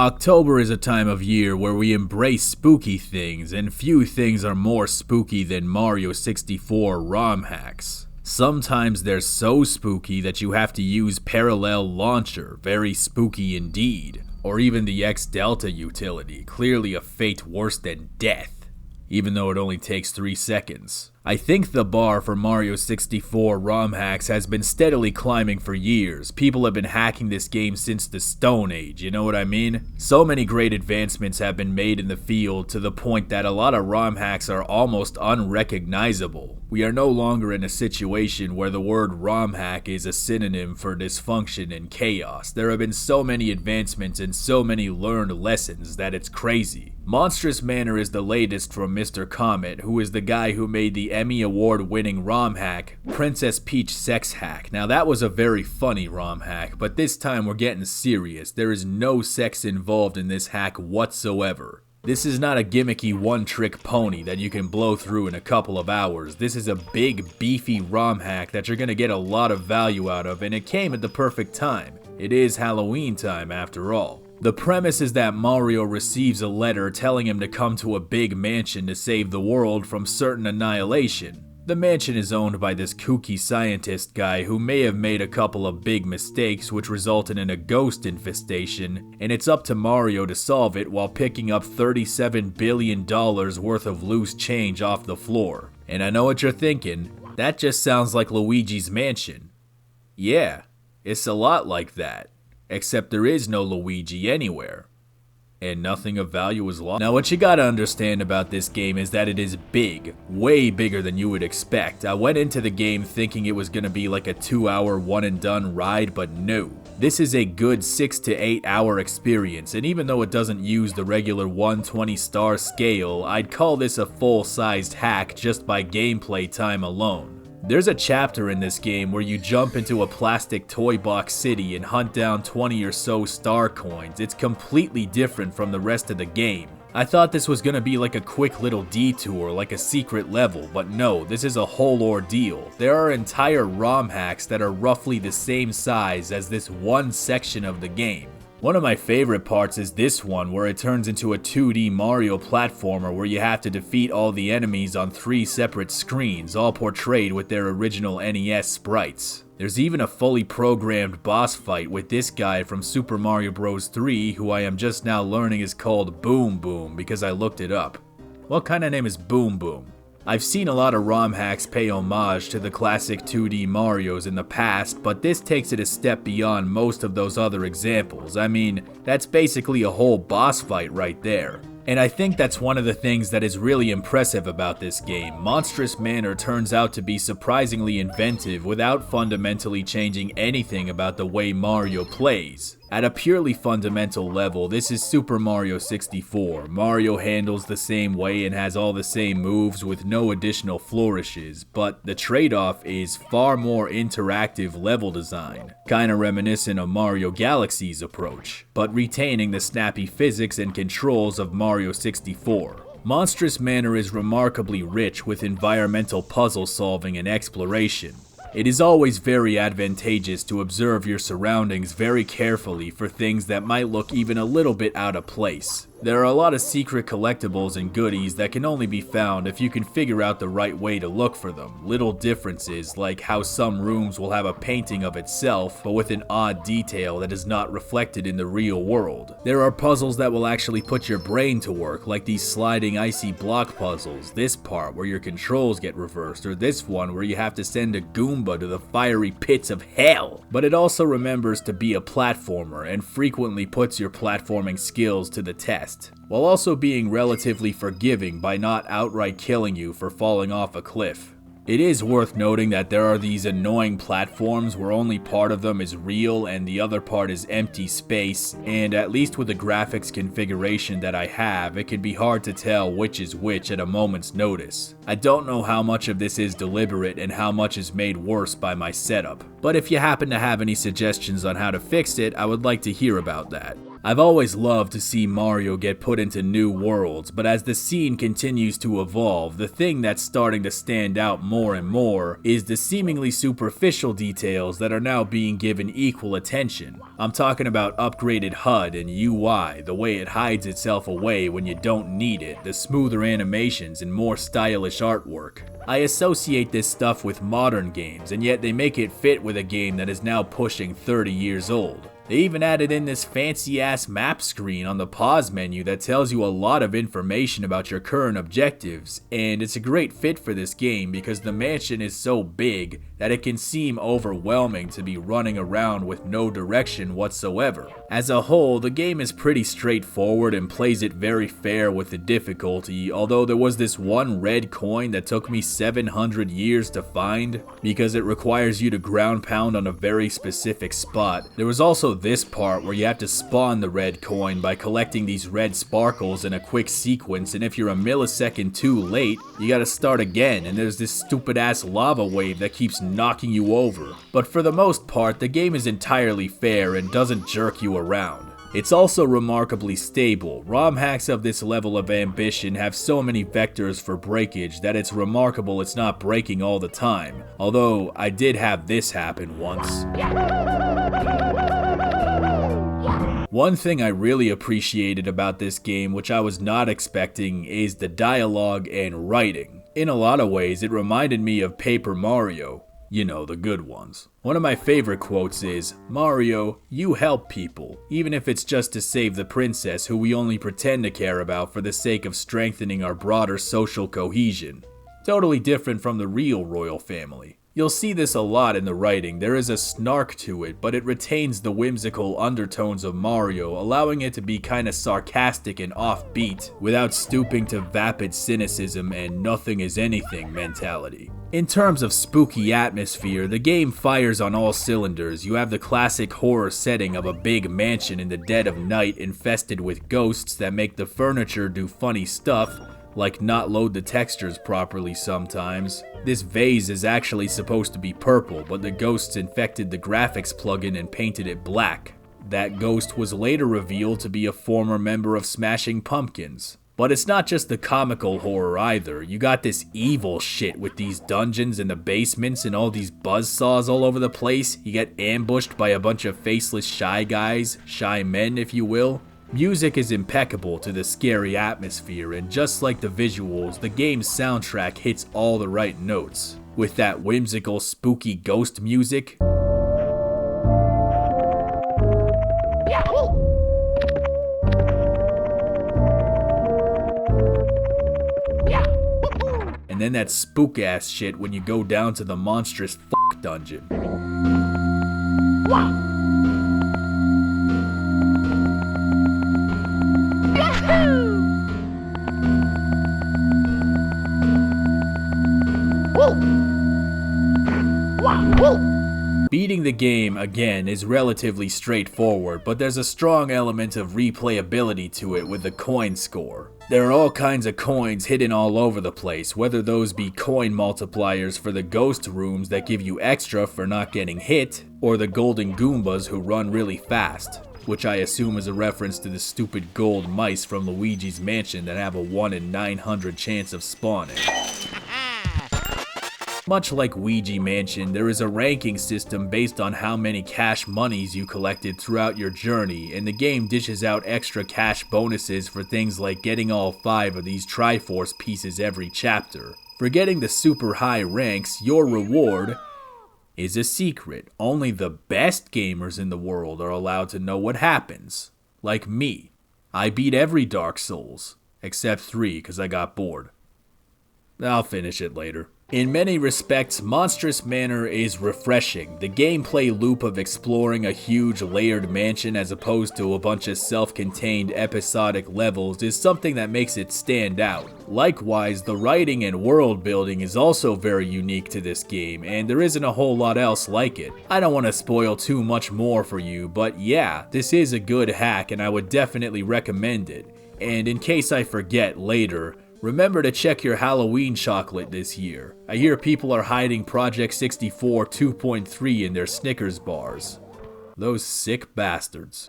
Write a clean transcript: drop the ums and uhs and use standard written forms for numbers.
October is a time of year where we embrace spooky things, and few things are more spooky than Mario 64 ROM hacks. Sometimes they're so spooky that you have to use Parallel Launcher, very spooky indeed, or even the X Delta utility, clearly a fate worse than death, even though it only takes 3 seconds. I think the bar for Mario 64 ROM hacks has been steadily climbing for years. People have been hacking this game since the Stone Age, you know what I mean? So many great advancements have been made in the field to the point that a lot of ROM hacks are almost unrecognizable. We are no longer in a situation where the word ROM hack is a synonym for dysfunction and chaos. There have been so many advancements and so many learned lessons that it's crazy. Monstrous Manor is the latest from Mr. Comet, who is the guy who made the Emmy Award-winning ROM hack, Princess Peach Sex Hack. Now that was a very funny ROM hack, but this time we're getting serious. There is no sex involved in this hack whatsoever. This is not a gimmicky one-trick pony that you can blow through in a couple of hours. This is a big, beefy ROM hack that you're gonna get a lot of value out of, and it came at the perfect time. It is Halloween time after all. The premise is that Mario receives a letter telling him to come to a big mansion to save the world from certain annihilation. The mansion is owned by this kooky scientist guy who may have made a couple of big mistakes which resulted in a ghost infestation, and it's up to Mario to solve it while picking up $37 billion worth of loose change off the floor. And I know what you're thinking, that just sounds like Luigi's Mansion. Yeah, it's a lot like that. Except there is no Luigi anywhere, and nothing of value is lost. Now what you gotta understand about this game is that it is big, way bigger than you would expect. I went into the game thinking it was gonna be like a 2-hour one and done ride, but no. This is a good 6 to 8 hour experience, and even though it doesn't use the regular 120-star scale, I'd call this a full-sized hack just by gameplay time alone. There's a chapter in this game where you jump into a plastic toy box city and hunt down 20 or so star coins. It's completely different from the rest of the game. I thought this was gonna be like a quick little detour, like a secret level, but no, this is a whole ordeal. There are entire ROM hacks that are roughly the same size as this one section of the game. One of my favorite parts is this one, where it turns into a 2D Mario platformer where you have to defeat all the enemies on 3 separate screens, all portrayed with their original NES sprites. There's even a fully programmed boss fight with this guy from Super Mario Bros. 3, who I am just now learning is called Boom Boom because I looked it up. What kind of name is Boom Boom? I've seen a lot of ROM hacks pay homage to the classic 2D Marios in the past, but this takes it a step beyond most of those other examples. I mean, that's basically a whole boss fight right there. And I think that's one of the things that is really impressive about this game. Monstrous Manor turns out to be surprisingly inventive without fundamentally changing anything about the way Mario plays. At a purely fundamental level, this is Super Mario 64. Mario handles the same way and has all the same moves with no additional flourishes, but the trade-off is far more interactive level design, kinda reminiscent of Mario Galaxy's approach, but retaining the snappy physics and controls of Mario 64. Monstrous Manor is remarkably rich with environmental puzzle solving and exploration. It is always very advantageous to observe your surroundings very carefully for things that might look even a little bit out of place. There are a lot of secret collectibles and goodies that can only be found if you can figure out the right way to look for them. Little differences like how some rooms will have a painting of itself, but with an odd detail that is not reflected in the real world. There are puzzles that will actually put your brain to work, like these sliding icy block puzzles, this part where your controls get reversed, or this one where you have to send a Goomba to the fiery pits of hell. But it also remembers to be a platformer and frequently puts your platforming skills to the test, while also being relatively forgiving by not outright killing you for falling off a cliff. It is worth noting that there are these annoying platforms where only part of them is real and the other part is empty space, and at least with the graphics configuration that I have, it can be hard to tell which is which at a moment's notice. I don't know how much of this is deliberate and how much is made worse by my setup. But if you happen to have any suggestions on how to fix it, I would like to hear about that. I've always loved to see Mario get put into new worlds, but as the scene continues to evolve, the thing that's starting to stand out more and more is the seemingly superficial details that are now being given equal attention. I'm talking about upgraded HUD and UI, the way it hides itself away when you don't need it, the smoother animations and more stylish artwork. I associate this stuff with modern games, and yet they make it fit with a game that is now pushing 30 years old. They even added in this fancy ass map screen on the pause menu that tells you a lot of information about your current objectives, and it's a great fit for this game because the mansion is so big that it can seem overwhelming to be running around with no direction whatsoever. As a whole, the game is pretty straightforward and plays it very fair with the difficulty, although there was this one red coin that took me 700 years to find because it requires you to ground pound on a very specific spot. There was also this part where you have to spawn the red coin by collecting these red sparkles in a quick sequence, and if you're a millisecond too late, you gotta start again, and there's this stupid ass lava wave that keeps knocking you over. But for the most part, the game is entirely fair and doesn't jerk you around. It's also remarkably stable. ROM hacks of this level of ambition have so many vectors for breakage that it's remarkable it's not breaking all the time, although I did have this happen once. One thing I really appreciated about this game, which I was not expecting, is the dialogue and writing. In a lot of ways, it reminded me of Paper Mario. You know, the good ones. One of my favorite quotes is, "Mario, you help people, even if it's just to save the princess who we only pretend to care about for the sake of strengthening our broader social cohesion." Totally different from the real royal family. You'll see this a lot in the writing. There is a snark to it, but it retains the whimsical undertones of Mario, allowing it to be kinda sarcastic and offbeat, without stooping to vapid cynicism and nothing is anything mentality. In terms of spooky atmosphere, the game fires on all cylinders. You have the classic horror setting of a big mansion in the dead of night infested with ghosts that make the furniture do funny stuff, like not load the textures properly sometimes. This vase is actually supposed to be purple, but the ghosts infected the graphics plugin and painted it black. That ghost was later revealed to be a former member of Smashing Pumpkins. But it's not just the comical horror either. You got this evil shit with these dungeons and the basements and all these buzzsaws all over the place. You get ambushed by a bunch of faceless shy guys, shy men if you will. Music is impeccable to the scary atmosphere, and just like the visuals, the game's soundtrack hits all the right notes. With that whimsical, spooky ghost music. And then that spook ass shit when you go down to the monstrous dungeon. Beating the game, again, is relatively straightforward, but there's a strong element of replayability to it with the coin score. There are all kinds of coins hidden all over the place, whether those be coin multipliers for the ghost rooms that give you extra for not getting hit, or the golden Goombas who run really fast, which I assume is a reference to the stupid gold mice from Luigi's Mansion that have a 1 in 900 chance of spawning. Much like Ouija Mansion, there is a ranking system based on how many cash monies you collected throughout your journey, and the game dishes out extra cash bonuses for things like getting all 5 of these Triforce pieces every chapter. For getting the super high ranks, your reward is a secret. Only the best gamers in the world are allowed to know what happens. Like me. I beat every Dark Souls, except 3 because I got bored. I'll finish it later. In many respects, Monstrous Manor is refreshing. The gameplay loop of exploring a huge layered mansion as opposed to a bunch of self-contained episodic levels is something that makes it stand out. Likewise, the writing and world building is also very unique to this game, and there isn't a whole lot else like it. I don't want to spoil too much more for you, but yeah, this is a good hack and I would definitely recommend it. And in case I forget later, Remember to check your Halloween chocolate this year. I hear people are hiding Project 64 2.3 in their Snickers bars. Those sick bastards.